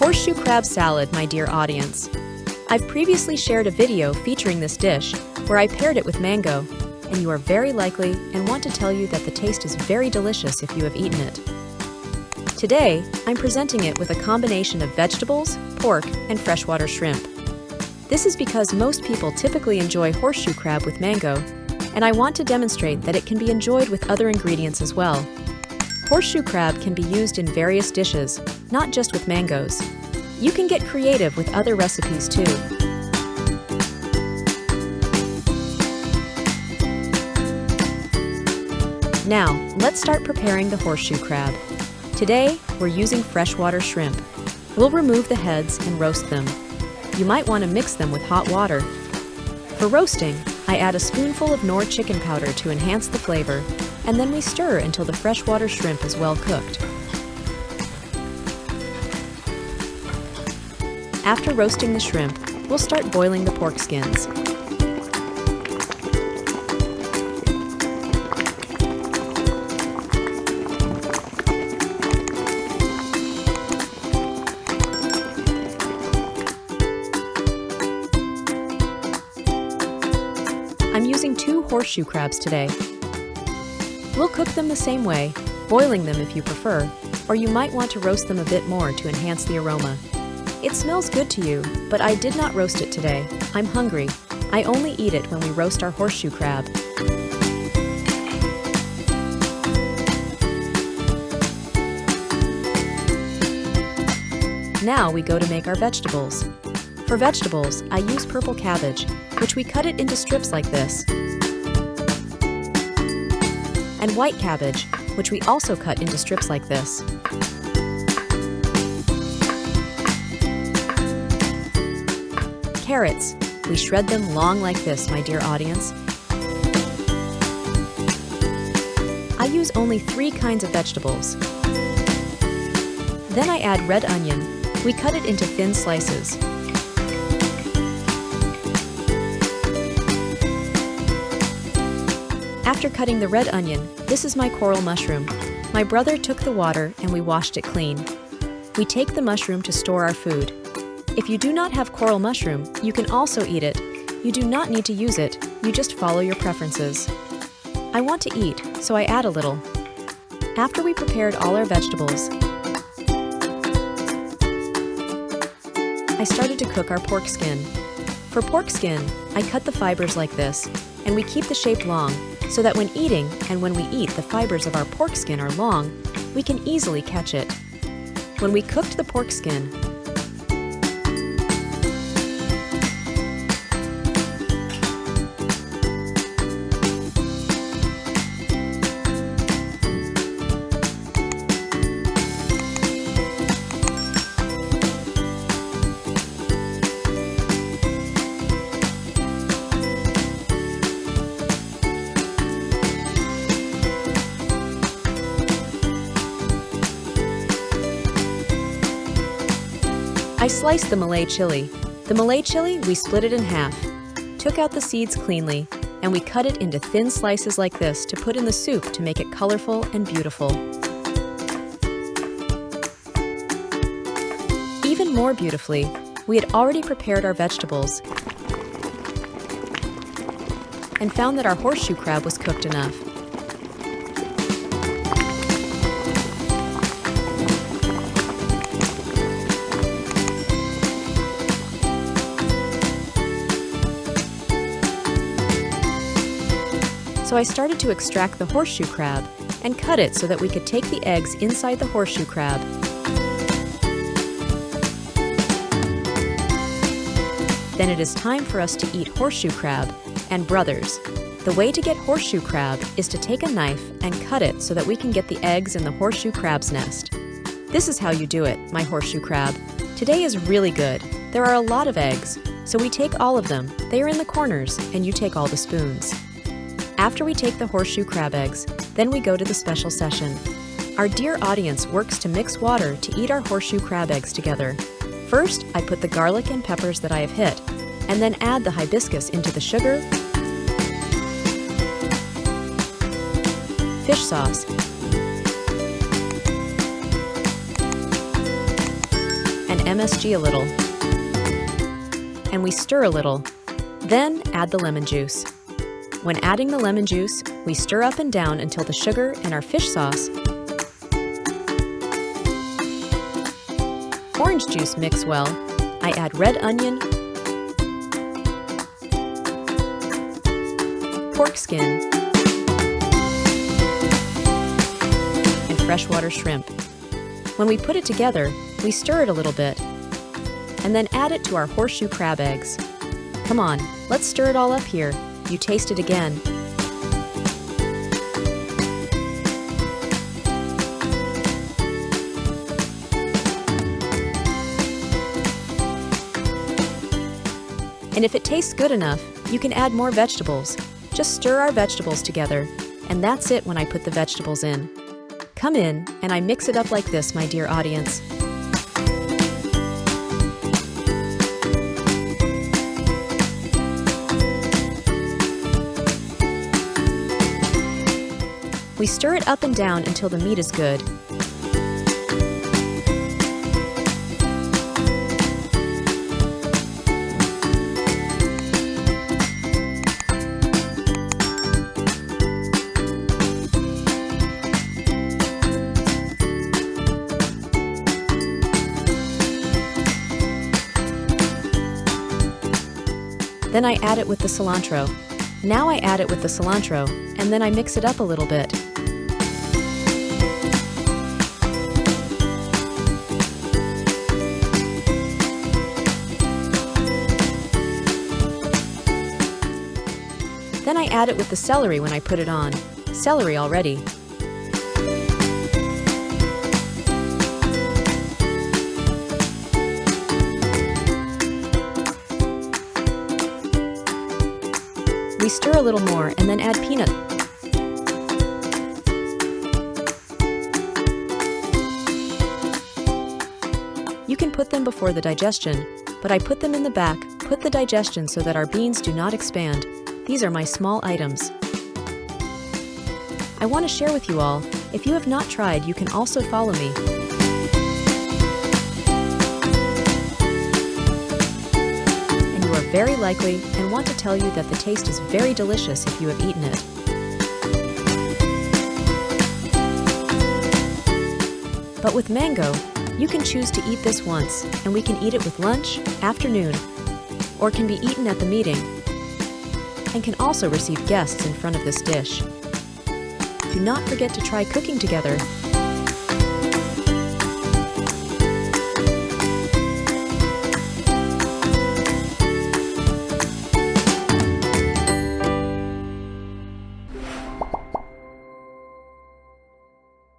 Horseshoe crab salad, my dear audience. I've previously shared a video featuring this dish where I paired it with mango, and you are very likely and want to tell you that the taste is very delicious if you have eaten it. Today, I'm presenting it with a combination of vegetables, pork, and freshwater shrimp. This is because most people typically enjoy horseshoe crab with mango, and I want to demonstrate that it can be enjoyed with other ingredients as well. Horseshoe crab can be used in various dishes, not just with mangoes. You can get creative with other recipes too. Now, let's start preparing the horseshoe crab. Today, we're using freshwater shrimp. We'll remove the heads and roast them. You might want to mix them with hot water. For roasting, I add a spoonful of Knorr chicken powder to enhance the flavor, and then we stir until the freshwater shrimp is well cooked. After roasting the shrimp, we'll start boiling the pork skins. I'm using 2 horseshoe crabs today. We'll cook them the same way, boiling them if you prefer, or you might want to roast them a bit more to enhance the aroma. It smells good to you, but I did not roast it today. I'm hungry. I only eat it when we roast our horseshoe crab. Now we go to make our vegetables. For vegetables, I use purple cabbage, which we cut it into strips like this, and white cabbage, which we also cut into strips like this. Carrots, we shred them long like this, my dear audience. I use only 3 kinds of vegetables. Then I add red onion. We cut it into thin slices. After cutting the red onion, this is my coral mushroom. My brother took the water and we washed it clean. We take the mushroom to store our food. If you do not have coral mushroom, you can also eat it. You do not need to use it, you just follow your preferences. I want to eat, so I add a little. After we prepared all our vegetables, I started to cook our pork skin. For pork skin, I cut the fibers like this, and we keep the shape long, so that when eating and when we eat the fibers of our pork skin are long, we can easily catch it. When we cooked the pork skin, I sliced the Malay chili. The Malay chili, we split it in half, took out the seeds cleanly, and we cut it into thin slices like this to put in the soup to make it colorful and beautiful. Even more beautifully, we had already prepared our vegetables and found that our horseshoe crab was cooked enough. So I started to extract the horseshoe crab and cut it so that we could take the eggs inside the horseshoe crab. Then it is time for us to eat horseshoe crab and brothers. The way to get horseshoe crab is to take a knife and cut it so that we can get the eggs in the horseshoe crab's nest. This is how you do it, my horseshoe crab. Today is really good. There are a lot of eggs, so we take all of them. They are in the corners, and you take all the spoons. After we take the horseshoe crab eggs, then we go to the special session. Our dear audience works to mix water to eat our horseshoe crab eggs together. First, I put the garlic and peppers that I have hit, and then add the hibiscus into the sugar, fish sauce, and MSG a little. And we stir a little. Then add the lemon juice. When adding the lemon juice, we stir up and down until the sugar and our fish sauce, orange juice mix well. I add red onion, pork skin, and freshwater shrimp. When we put it together, we stir it a little bit, and then add it to our horseshoe crab eggs. Come on, let's stir it all up here. You taste it again. And if it tastes good enough, you can add more vegetables. Just stir our vegetables together, and that's it when I put the vegetables in. Come in, and I mix it up like this, my dear audience. We stir it up and down until the meat is good. Then I add it with the cilantro. Now I add it with the cilantro, and then I mix it up a little bit. Then I add it with the celery when I put it on. Celery already. We stir a little more and then add peanut. You can put them before the digestion, but I put them in the back. Put the digestion so that our beans do not expand. These are my small items. I want to share with you all. If you have not tried, you can also follow me. Very likely, and want to tell you that the taste is very delicious if you have eaten it. But with mango, you can choose to eat this once, and we can eat it with lunch, afternoon, or can be eaten at the meeting, and can also receive guests in front of this dish. Do not forget to try cooking together.